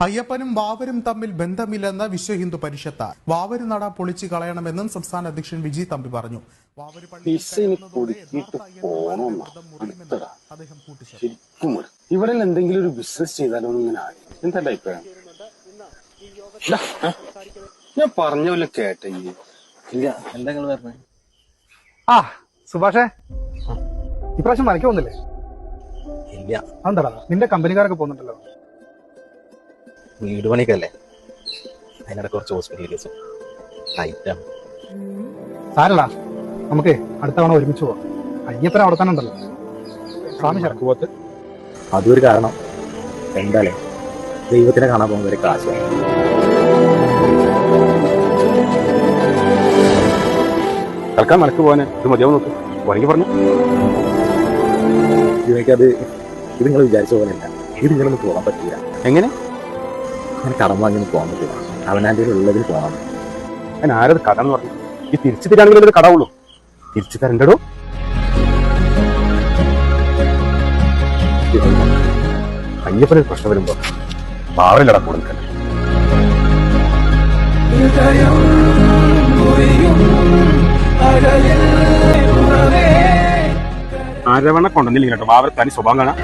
അയ്യപ്പനും വാവരും തമ്മിൽ ബന്ധമില്ലെന്ന് വിശ്വ ഹിന്ദു പരിഷത്ത്. വാവര് നട പൊളിച്ചു കളയണമെന്നും സംസ്ഥാന അധ്യക്ഷൻ വിജി തമ്പി പറഞ്ഞു. ഇവിടെ എന്തെങ്കിലും ഒരു ബിസിനസ് ചെയ്താലോ ഇങ്ങനെ എന്താ അഭിപ്രായം? ഞാൻ പറഞ്ഞ പോലെ കേട്ടേ ഇല്ല. എന്താ നിങ്ങൾ പറഞ്ഞേ? സുഭാഷേ, ഇപ്രാവശ്യം മലയ്ക്ക് പോകുന്നില്ലേ? ഇല്ല. അതെന്താടാ, നിന്റെ കമ്പനിക്കാരൊക്കെ പോകുന്നുണ്ടല്ലോ. വീട് പണിക്കല്ലേ, അതിനിടെ കുറച്ച് ഹോസ്പിറ്റൽ കേസും ടൈറ്റാണ്. സാരടാ, നമുക്ക് അടുത്ത തവണ ഒരുമിച്ച് പോവാം. അയ്യപ്പന അവിടെ തന്നെ ഉണ്ടല്ലോ, സ്വാമി ചരക്ക് പോത്ത്. അതൊരു കാരണം. എന്തായാലേ ദൈവത്തിനെ കാണാൻ പോകുന്ന ഒരു കാശ് തൽക്കാൻ മലക്ക് പോകാൻ ഇത് മതിയാവും നോക്ക്. വരങ്ങി പറഞ്ഞു ഇവയ്ക്കത് ഇത് നിങ്ങൾ വിചാരിച്ച പോലെയല്ല. ഇത് നിങ്ങളൊന്നും പോകാൻ പറ്റില്ല. എങ്ങനെ? അങ്ങനെ കടം വാങ്ങി പോകാൻ പറ്റില്ല. അവനാൻ്റെ ഉള്ളതിൽ പോകാൻ. ഞാൻ ആരത് കട എന്ന് പറഞ്ഞു? ഈ തിരിച്ചു തരാണെങ്കിൽ ഒരു കടവുള്ളൂ. തിരിച്ചു തരണ്ടോ? അയ്യപ്പനൊരു പ്രശ്നം വരുമ്പോ പാവലടാ കൂടുതൽ. ആരവണ കൊണ്ടുവന്നില്ല കേട്ടോ. ബാബർ തനി സ്വഭാവം കാണാം.